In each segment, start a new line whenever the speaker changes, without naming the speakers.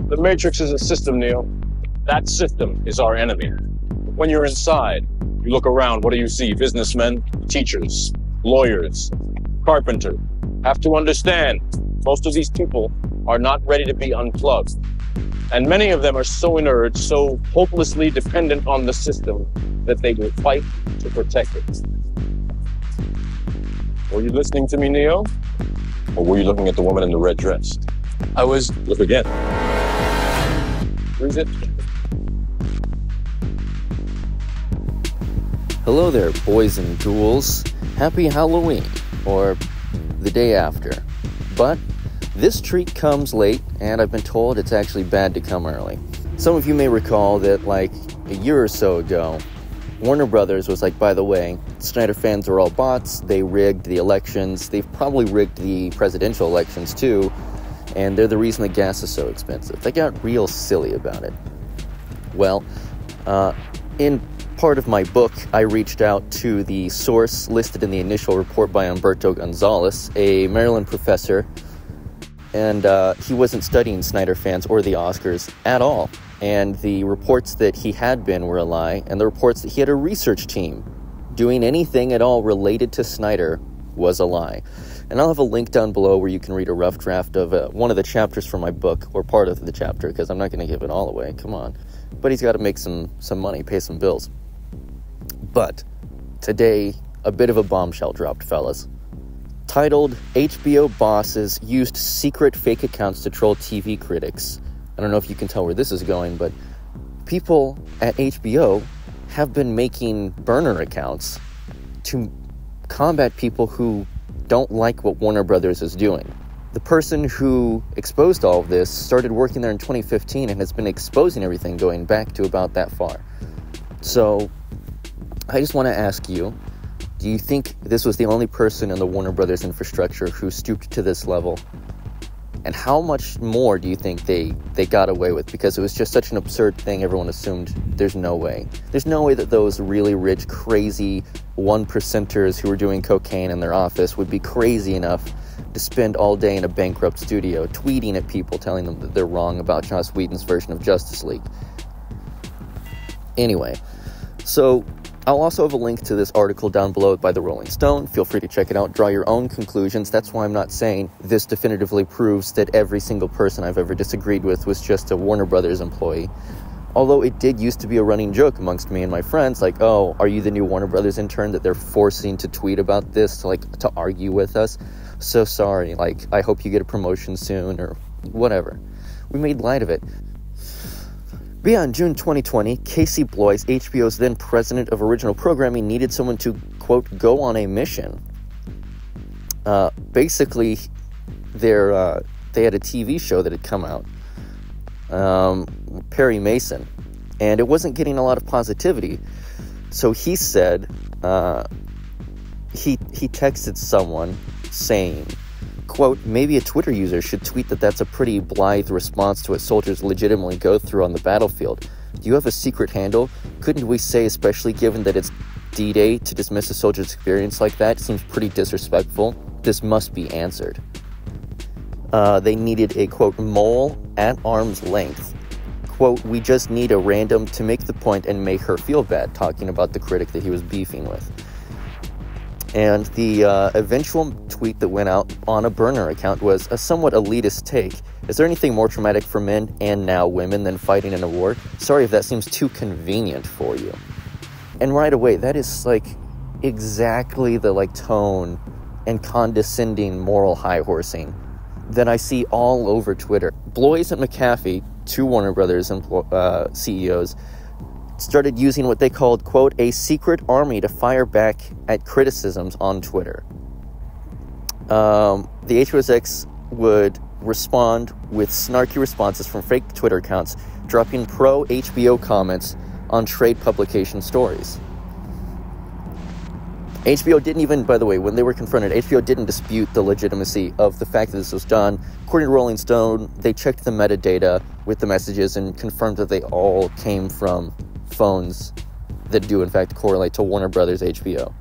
The Matrix is a system, Neo. That system is our enemy. When you're inside, you look around, what do you see? Businessmen, teachers, lawyers, carpenters. Have to understand, most of these people are not ready to be unplugged. And many of them are so inert, so hopelessly dependent on the system that they will fight to protect it. Were you listening to me, Neo? Or were you looking at the woman in the red dress?
I was.
Look again. Where is it?
Hello there, boys and ghouls. Happy Halloween, or the day after. But this treat comes late, and I've been told it's actually bad to come early. Some of you may recall that, like, a year or so ago, Warner Brothers was like, by the way, Snyder fans are all bots, they rigged the elections, they've probably rigged the presidential elections too, and they're the reason the gas is so expensive. They got real silly about it. Well, in part of my book, I reached out to the source listed in the initial report by Humberto Gonzalez, a Maryland professor, and he wasn't studying Snyder fans or the Oscars at all. And the reports that he had been were a lie, and the reports that he had a research team doing anything at all related to Snyder was a lie. And I'll have a link down below where you can read a rough draft of one of the chapters from my book, or part of the chapter, because I'm not going to give it all away, come on. But he's got to make some money, pay some bills. But today, a bit of a bombshell dropped, fellas. Titled, HBO Bosses Used Secret Fake Accounts to Troll TV Critics. I don't know if you can tell where this is going, but people at HBO have been making burner accounts to combat people who don't like what Warner Brothers is doing. The person who exposed all of this started working there in 2015 and has been exposing everything going back to about that far. So, I just want to ask you, do you think this was the only person in the Warner Brothers infrastructure who stooped to this level? And how much more do you think they got away with? Because it was just such an absurd thing, everyone assumed there's no way. There's no way that those really rich, crazy 1%ers who were doing cocaine in their office would be crazy enough to spend all day in a bankrupt studio tweeting at people, telling them that they're wrong about Joss Whedon's version of Justice League. Anyway, so I'll also have a link to this article down below by the Rolling Stone. Feel free to check it out, draw your own conclusions. That's why I'm not saying this definitively proves that every single person I've ever disagreed with was just a Warner Brothers employee. Although it did used to be a running joke amongst me and my friends, like, oh, are you the new Warner Brothers intern that they're forcing to tweet about this, to argue with us? So sorry, I hope you get a promotion soon, or whatever. We made light of it. But yeah, in June 2020, Casey Bloys, HBO's then president of original programming, needed someone to, quote, go on a mission. Basically, they had a TV show that had come out, Perry Mason, and it wasn't getting a lot of positivity. So he said, he texted someone saying, quote, maybe a Twitter user should tweet that that's a pretty blithe response to what soldiers legitimately go through on the battlefield. Do you have a secret handle? Couldn't we say, especially given that it's D-Day, to dismiss a soldier's experience like that seems pretty disrespectful? This must be answered. They needed a, quote, mole at arm's length. Quote, we just need a random to make the point and make her feel bad, talking about the critic that he was beefing with. And the eventual tweet that went out on a burner account was a somewhat elitist take. Is there anything more traumatic for men, and now women, than fighting in a war? Sorry if that seems too convenient for you. And right away, that is, exactly the, tone and condescending moral high-horsing that I see all over Twitter. Bloys and McAfee, two Warner Brothers CEOs, started using what they called, quote, a secret army to fire back at criticisms on Twitter. The HBO execs would respond with snarky responses from fake Twitter accounts, dropping pro-HBO comments on trade publication stories. HBO didn't even, by the way, when they were confronted, HBO didn't dispute the legitimacy of the fact that this was done. According to Rolling Stone, they checked the metadata with the messages and confirmed that they all came from phones that do, in fact, correlate to Warner Brothers HBO.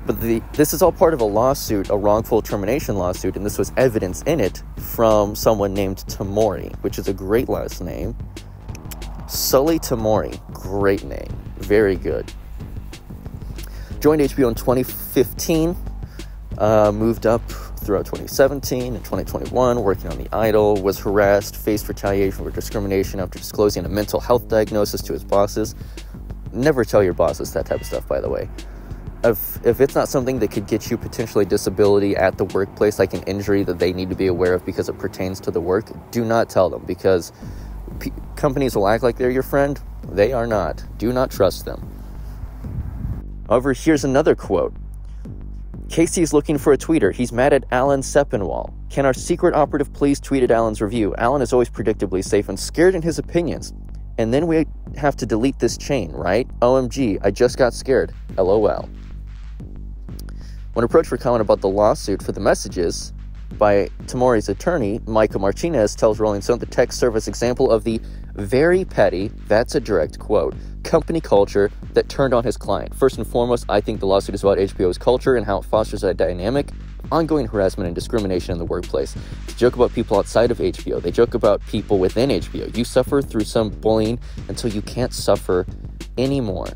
But this is all part of a lawsuit, a wrongful termination lawsuit, and this was evidence in it from someone named Tamori, which is a great last name. Sully Tamori, great name, very good. Joined HBO in 2015, moved up throughout 2017 and 2021, working on The Idol, was harassed, faced retaliation for discrimination after disclosing a mental health diagnosis to his bosses. Never tell your bosses that type of stuff, by the way. If it's not something that could get you potentially disability at the workplace, like an injury that they need to be aware of because it pertains to the work, do not tell them, because companies will act like they're your friend. They are not. Do not trust them. However, here's another quote. Casey's looking for a tweeter. He's mad at Alan Sepinwall. Can our secret operative please tweet at Alan's review? Alan is always predictably safe and scared in his opinions. And then we have to delete this chain, right? OMG, I just got scared. LOL. When approached for comment about the lawsuit for the messages by Tamori's attorney, Micah Martinez tells Rolling Stone the text serve as example of the very petty, that's a direct quote, company culture that turned on his client. First and foremost, I think the lawsuit is about HBO's culture and how it fosters a dynamic, ongoing harassment and discrimination in the workplace. They joke about people outside of HBO. They joke about people within HBO. You suffer through some bullying until you can't suffer anymore.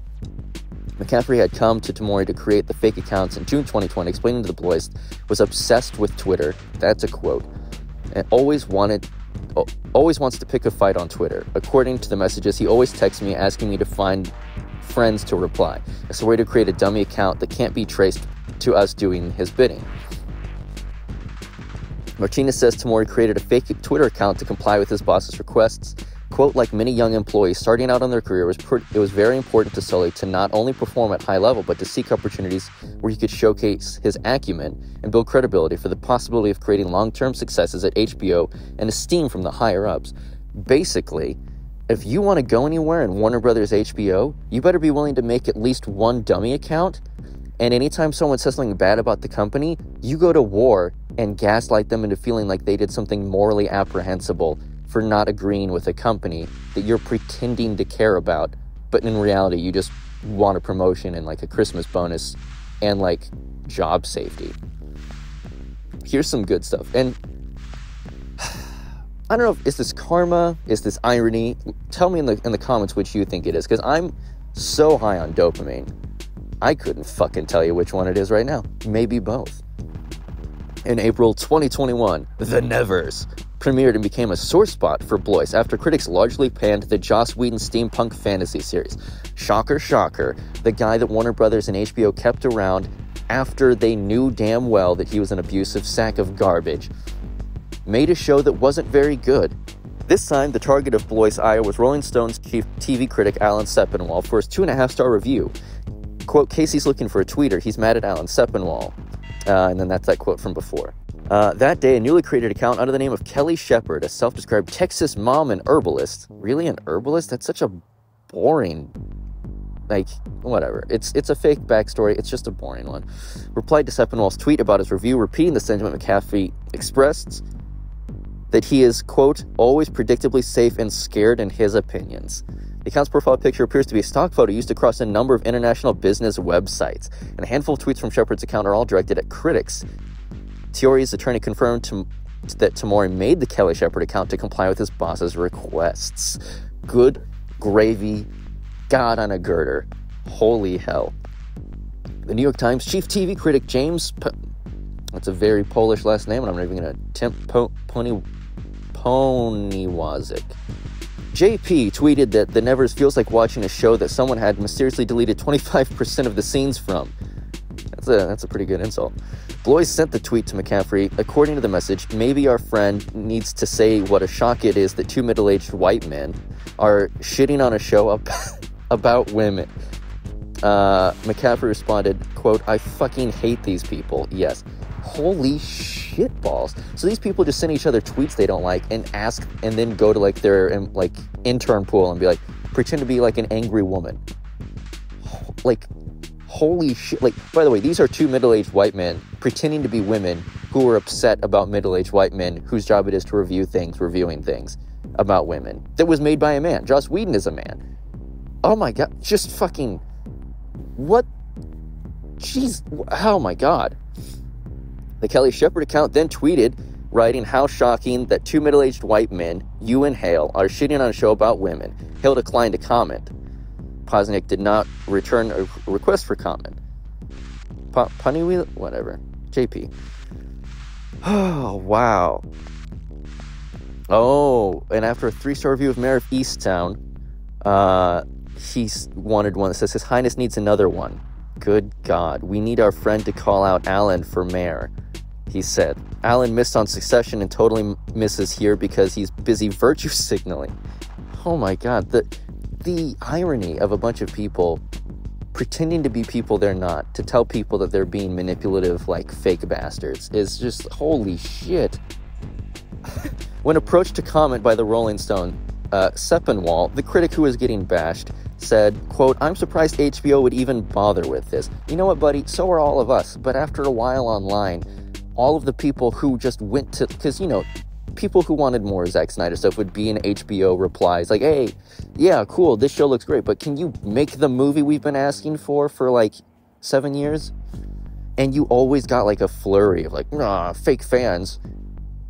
McCaffrey had come to Tamori to create the fake accounts in June 2020, explaining to the boys, was obsessed with Twitter, that's a quote, and always wants to pick a fight on Twitter. According to the messages, he always texts me asking me to find friends to reply. It's a way to create a dummy account that can't be traced to us doing his bidding. Martinez says Tamori created a fake Twitter account to comply with his boss's requests. Quote, like many young employees starting out on their career, it was very important to Sully to not only perform at high level, but to seek opportunities where he could showcase his acumen and build credibility for the possibility of creating long-term successes at HBO and esteem from the higher-ups. Basically, if you want to go anywhere in Warner Brothers HBO, you better be willing to make at least one dummy account, and anytime someone says something bad about the company, you go to war and gaslight them into feeling like they did something morally apprehensible for not agreeing with a company that you're pretending to care about, but in reality you just want a promotion and like a Christmas bonus and like job safety. Here's some good stuff. And I don't know, is this karma? Is this irony? Tell me in the comments which you think it is, because I'm so high on dopamine. I couldn't fucking tell you which one it is right now. Maybe both. In April 2021, The Nevers premiered and became a sore spot for Blois after critics largely panned the Joss Whedon steampunk fantasy series. Shocker, shocker, the guy that Warner Brothers and HBO kept around after they knew damn well that he was an abusive sack of garbage, made a show that wasn't very good. This time, the target of Blois, Ayer was Rolling Stone's chief TV critic Alan Sepinwall for his 2.5-star review. Quote, Casey's looking for a tweeter. He's mad at Alan Sepinwall. And then that's that quote from before. That day, a newly created account under the name of Kelly Shepard, a self-described Texas mom and herbalist. Really, an herbalist? That's such a boring, like, whatever. It's a fake backstory. It's just a boring one. Replied to Sepinwall's tweet about his review, repeating the sentiment McAfee expressed, that he is, quote, always predictably safe and scared in his opinions. The account's profile picture appears to be a stock photo used across a number of international business websites, and a handful of tweets from Shepard's account are all directed at critics. Tamori's attorney confirmed that Tamori made the Kelly Shepard account to comply with his boss's requests. Good gravy, God on a girder. Holy hell. The New York Times chief TV critic James... That's a very Polish last name, and I'm not even going to attempt Poniwazik. JP tweeted that The Nevers feels like watching a show that someone had mysteriously deleted 25% of the scenes from. That's a pretty good insult. Blois sent the tweet to McCaffrey. According to the message, maybe our friend needs to say what a shock it is that two middle-aged white men are shitting on a show about women. McCaffrey responded, quote, I fucking hate these people. Yes. Holy shit balls. So these people just send each other tweets they don't like and ask, and then go to like their like intern pool and be like, pretend to be like an angry woman. Like, holy shit. Like, by the way, these are two middle-aged white men pretending to be women who are upset about middle-aged white men whose job it is to reviewing things about women. That was made by a man. Joss Whedon is a man. Oh my God. Just fucking... What Jeez, oh my god. The Kelly Shepard account then tweeted, writing, "How shocking that two middle-aged white men, you and Hale, are shitting on a show about women." Hale declined to comment. Posnick did not return a request for comment. Paniwi, whatever. JP. Oh, wow. Oh, and after a 3-star review of Mayor of Easttown, he wanted one that says, "His Highness needs another one. Good God. We need our friend to call out Alan for mayor," he said. "Alan missed on Succession and totally misses here because he's busy virtue signaling." Oh my God. The irony of a bunch of people pretending to be people they're not, to tell people that they're being manipulative like fake bastards, is just holy shit. When approached to comment by the Rolling Stone, Sepinwall, the critic who was getting bashed, said, quote, "I'm surprised HBO would even bother with this. You know what, buddy? So are all of us. But after a while online, all of the people who just went to, because, you know, people who wanted more Zack Snyder stuff would be in HBO replies like, hey, yeah, cool, this show looks great, but can you make the movie we've been asking for like 7 years? And you always got like a flurry of like, fake fans.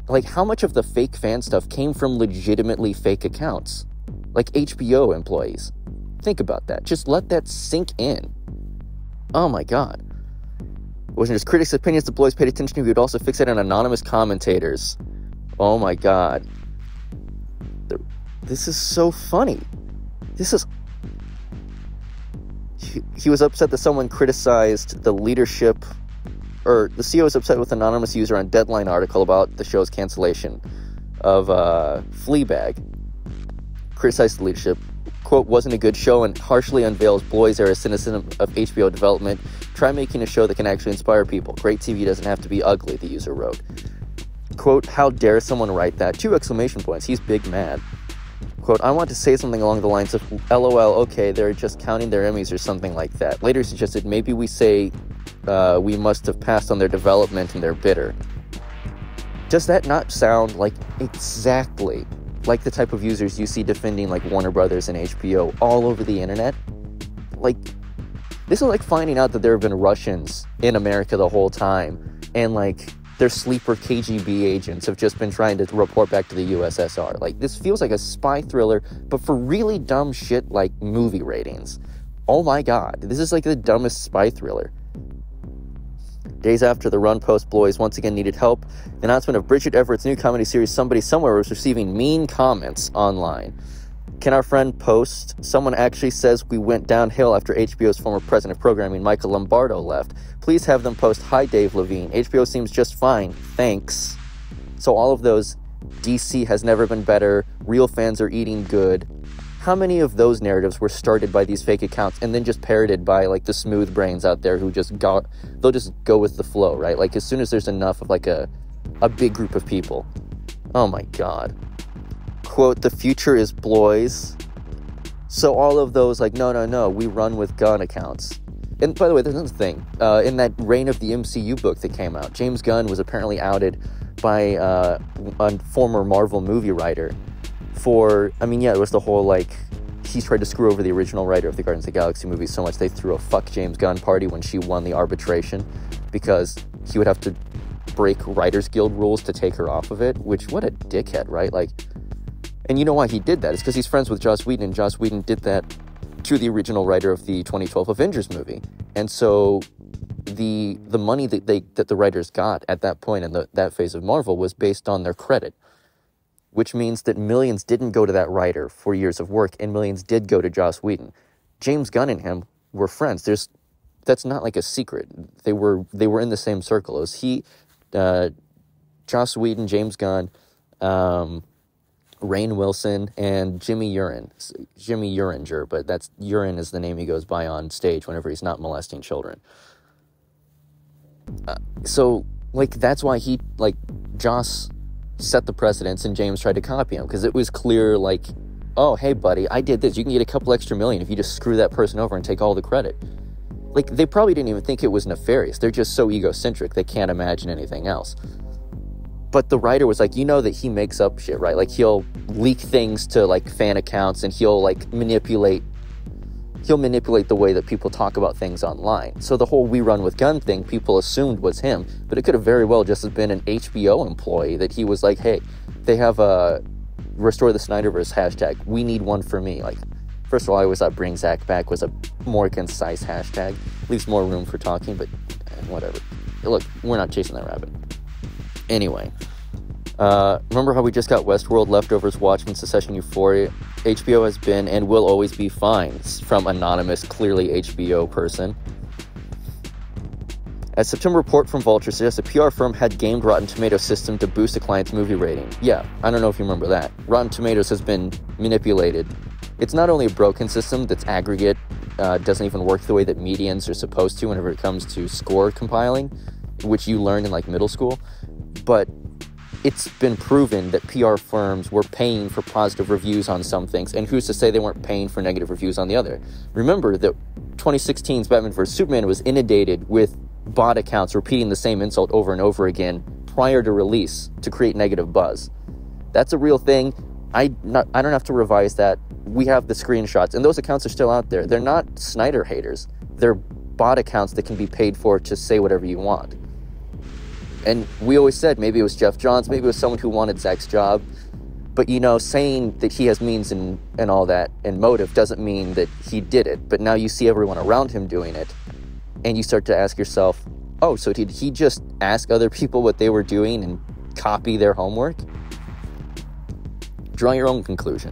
Like, how much of the fake fan stuff came from legitimately fake accounts? Like HBO employees. Think about that. Just let that sink in. Oh my God. It wasn't just critics' opinions the boys paid attention to, we would also fixate on anonymous commentators. Oh my God. This is so funny. This is... He was upset that someone criticized the leadership, or the CEO was upset with an anonymous user on Deadline article about the show's cancellation of Fleabag. Criticized the leadership. Quote, "Wasn't a good show and harshly unveils Bloy's era cynicism of HBO development. Try making a show that can actually inspire people. Great TV doesn't have to be ugly," the user wrote. Quote, "How dare someone write that? 2 exclamation points. He's big mad." Quote, "I want to say something along the lines of, LOL, okay, they're just counting their Emmys or something like that." Later suggested maybe we say we must have passed on their development and they're bitter. Does that not sound like exactly like the type of users you see defending like Warner Brothers and HBO all over the internet? Like, this is like finding out that there have been Russians in America the whole time, and like their sleeper KGB agents have just been trying to report back to the USSR. Like, this feels like a spy thriller, but for really dumb shit like movie ratings. Oh my God, this is like the dumbest spy thriller. Days after the run post, Bloys once again needed help. The announcement of Bridget Everett's new comedy series, Somebody Somewhere, was receiving mean comments online. Can our friend post? Someone actually says we went downhill after HBO's former president of programming, Michael Lombardo, left. Please have them post, "Hi, Dave Levine. HBO seems just fine. Thanks." So all of those, DC has never been better, real fans are eating good. How many of those narratives were started by these fake accounts and then just parroted by like the smooth brains out there who they'll just go with the flow, right? Like, as soon as there's enough of like a big group of people. Oh my God. Quote, "The future is Bloys." So all of those like, no, we run with gun accounts. And by the way, there's another thing. In that Reign of the MCU book that came out, James Gunn was apparently outed by a former Marvel movie writer for, it was the whole, like, he tried to screw over the original writer of the Guardians of the Galaxy movie so much they threw a fuck James Gunn party when she won the arbitration because he would have to break Writers Guild rules to take her off of it, which, what a dickhead, right? Like, and you know why he did that? It's because he's friends with Joss Whedon, and Joss Whedon did that to the original writer of the 2012 Avengers movie. And so the money that the writers got at that point in that phase of Marvel was based on their credit, which means that millions didn't go to that writer for years of work, and millions did go to Joss Whedon. James Gunn and him were friends. That's not like a secret. They were in the same circle. It was he, Joss Whedon, James Gunn, Rainn Wilson, and Jimmy Uringer, but that's Urine is the name he goes by on stage whenever he's not molesting children. So, like, that's why Joss set the precedence and James tried to copy him, because it was clear, like, oh, hey, buddy, I did this. You can get a couple extra million if you just screw that person over and take all the credit. Like, they probably didn't even think it was nefarious. They're just so egocentric, they can't imagine anything else. But the writer was like, you know that he makes up shit, right? Like, he'll leak things to, like, fan accounts, and he'll, like, manipulate he'll manipulate the way that people talk about things online. So the whole "we run with gun" thing, people assumed was him, but it could have very well just been an HBO employee that he was like, hey, they have a Restore the Snyderverse hashtag. We need one for me. Like, first of all, I always thought Bring Zach Back was a more concise hashtag. Leaves more room for talking, but whatever. Look, we're not chasing that rabbit. Anyway, remember how we just got Westworld, Leftovers, Watchmen, Succession, Euphoria? HBO has been and will always be fines from anonymous, clearly HBO person. A September report from Vulture suggests a PR firm had gamed Rotten Tomatoes system to boost a client's movie rating. Yeah, I don't know if you remember that. Rotten Tomatoes has been manipulated. It's not only a broken system that's aggregate, doesn't even work the way that medians are supposed to whenever it comes to score compiling, which you learned in like middle school, but it's been proven that PR firms were paying for positive reviews on some things, and who's to say they weren't paying for negative reviews on the other? Remember that 2016's Batman vs. Superman was inundated with bot accounts repeating the same insult over and over again prior to release to create negative buzz. That's a real thing. I don't have to revise that. We have the screenshots, and those accounts are still out there. They're not Snyder haters. They're bot accounts that can be paid for to say whatever you want. And we always said maybe it was Jeff Johns, maybe it was someone who wanted Zach's job. But, you know, saying that he has means and all that and motive doesn't mean that he did it. But now you see everyone around him doing it, and you start to ask yourself, oh, so did he just ask other people what they were doing and copy their homework? Draw your own conclusion.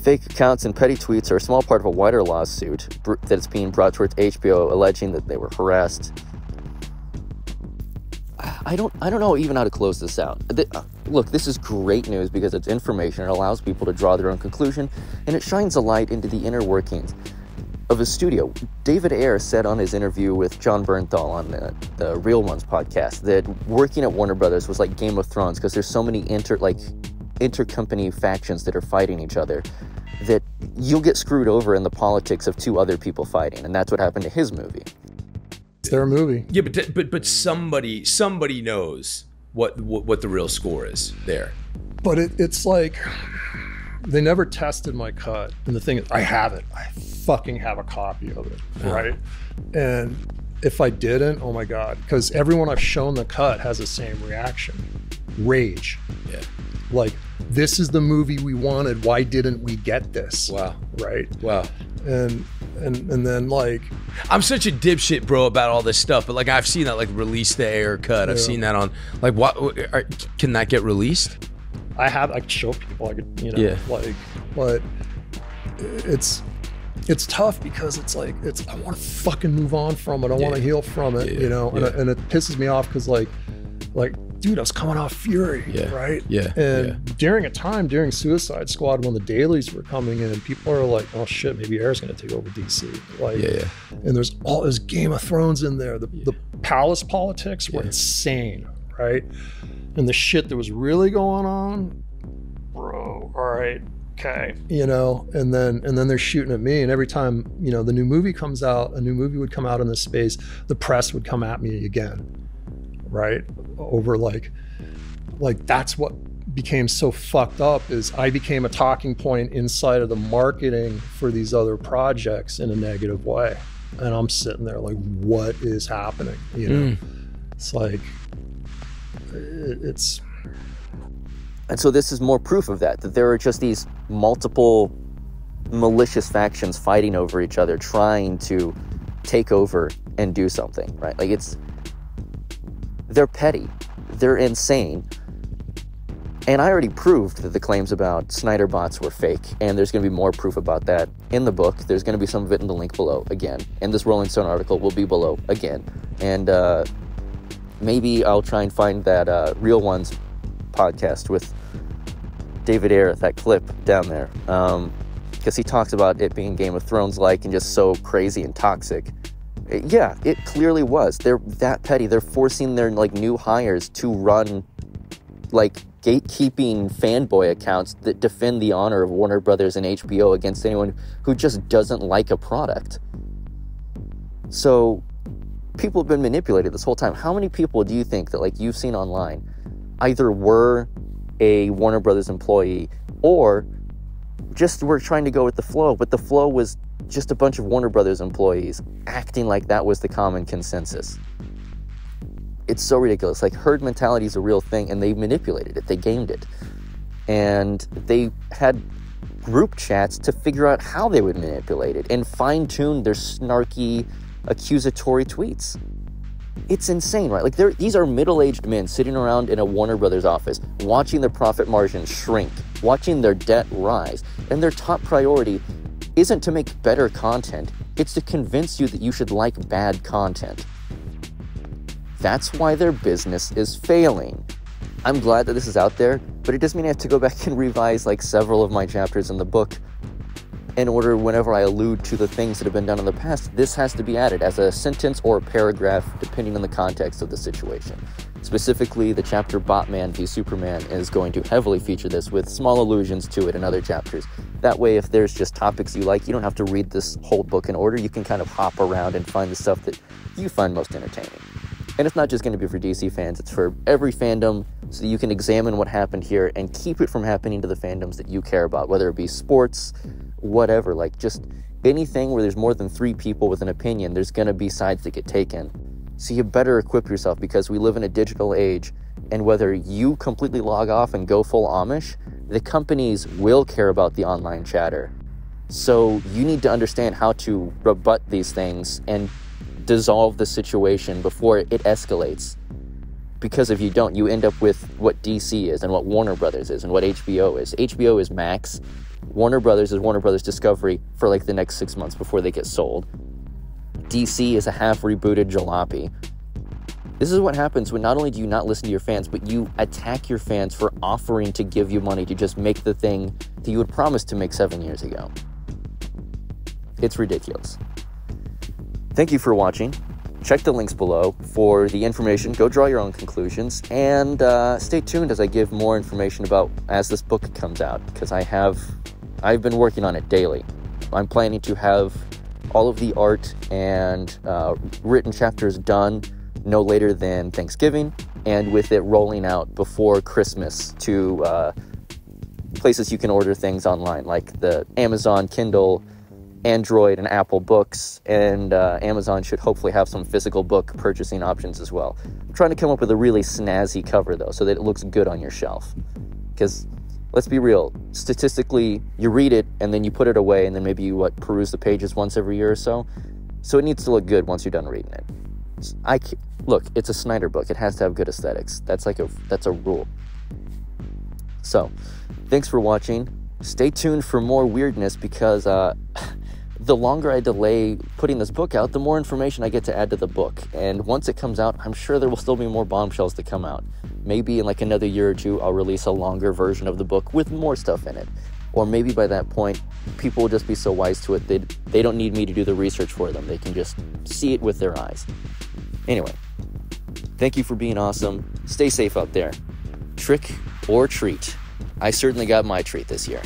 Fake accounts and petty tweets are a small part of a wider lawsuit that's being brought towards HBO, alleging that they were harassed. I don't know even how to close this out. Look, this is great news because it's information. It allows people to draw their own conclusion, and it shines a light into the inner workings of a studio. David Ayer said on his interview with John Bernthal on the Real Ones podcast that working at Warner Brothers was like Game of Thrones because there's so many intercompany factions that are fighting each other that you'll get screwed over in the politics of two other people fighting, and that's what happened to his movie.
It's their movie.
Yeah, but somebody knows what the real score is there.
But it's like they never tested my cut, and the thing is, I have it. I fucking have a copy of it, right? And if I didn't, oh my god, because everyone I've shown the cut has the same reaction, rage.
Yeah.
Like, this is the movie we wanted. Why didn't we get this?
Wow.
Right.
Wow.
And then like,
I'm such a dipshit, bro, about all this stuff. But like, I've seen that like release the Ayer cut. I've seen that on like can that get released?
I could show people. I could, you know, like, but it's tough because it's like I want to fucking move on from it. I want to heal from it, you know. And it pisses me off because like. Dude, I was coming off Fury, right? Yeah. And during Suicide Squad, when the dailies were coming in, people are like, "Oh shit, maybe Ayer's gonna take over DC." Like, and there's Game of Thrones in there. The palace politics were insane, right? And the shit that was really going on, bro. All right, okay, you know. And then they're shooting at me, and every time the new movie comes out, a new movie would come out in this space, the press would come at me again. Right, over like that's what became so fucked up is I became a talking point inside of the marketing for these other projects in a negative way, and I'm sitting there like, what is happening? You know, it's like it's.
And so this is more proof of that there are just these multiple malicious factions fighting over each other, trying to take over and do something. Right, like they're petty, they're insane, and I already proved that the claims about Snyder bots were fake, and there's going to be more proof about that in the book. There's going to be some of it in the link below again, and this Rolling Stone article will be below again, and maybe I'll try and find that Real Ones podcast with David Ayer, that clip down there, because he talks about it being Game of Thrones-like and just so crazy and toxic. Yeah, it clearly was. They're that petty. They're forcing their like new hires to run like gatekeeping fanboy accounts that defend the honor of Warner Brothers and HBO against anyone who just doesn't like a product. So people have been manipulated this whole time. How many people do you think that like you've seen online either were a Warner Brothers employee or just were trying to go with the flow, but the flow was just a bunch of Warner Brothers employees acting like that was the common consensus. It's so ridiculous. Like, herd mentality is a real thing, and they manipulated it. They gamed it. And they had group chats to figure out how they would manipulate it and fine-tune their snarky, accusatory tweets. It's insane, right? Like, these are middle-aged men sitting around in a Warner Brothers office, watching their profit margin shrink, watching their debt rise, and their top priority isn't to make better content, it's to convince you that you should like bad content. That's why their business is failing. I'm glad that this is out there, but it does mean I have to go back and revise like several of my chapters in the book in order, whenever I allude to the things that have been done in the past, this has to be added as a sentence or a paragraph depending on the context of the situation. Specifically, the chapter Botman v Superman is going to heavily feature this with small allusions to it in other chapters. That way, if there's just topics you like, you don't have to read this whole book in order. You can kind of hop around and find the stuff that you find most entertaining. And it's not just going to be for DC fans, it's for every fandom, so that you can examine what happened here and keep it from happening to the fandoms that you care about, whether it be sports, whatever. Like, just anything where there's more than 3 people with an opinion, there's going to be sides that get taken. So you better equip yourself, because we live in a digital age, and whether you completely log off and go full Amish, the companies will care about the online chatter. So you need to understand how to rebut these things and dissolve the situation before it escalates. Because if you don't, you end up with what DC is and what Warner Brothers is and what HBO is. HBO is Max. Warner Brothers is Warner Brothers Discovery for like the next 6 months before they get sold. DC is a half-rebooted jalopy. This is what happens when not only do you not listen to your fans, but you attack your fans for offering to give you money to just make the thing that you had promised to make 7 years ago. It's ridiculous. Thank you for watching. Check the links below for the information. Go draw your own conclusions, and stay tuned as I give more information about as this book comes out, because I've been working on it daily. I'm planning to have all of the art and written chapters done no later than Thanksgiving, and with it rolling out before Christmas to places you can order things online, like the Amazon Kindle, Android, and Apple books, and Amazon should hopefully have some physical book purchasing options as well. I'm trying to come up with a really snazzy cover, though, so that it looks good on your shelf. Because, let's be real, statistically, you read it, and then you put it away, and then maybe you, peruse the pages once every year or so. So it needs to look good once you're done reading it. Look, it's a Snyder book. It has to have good aesthetics. That's a rule. So, thanks for watching. Stay tuned for more weirdness, because the longer I delay putting this book out, the more information I get to add to the book. And once it comes out, I'm sure there will still be more bombshells to come out. Maybe in like another year or two, I'll release a longer version of the book with more stuff in it. Or maybe by that point, people will just be so wise to it, they don't need me to do the research for them. They can just see it with their eyes. Anyway, thank you for being awesome. Stay safe out there. Trick or treat. I certainly got my treat this year.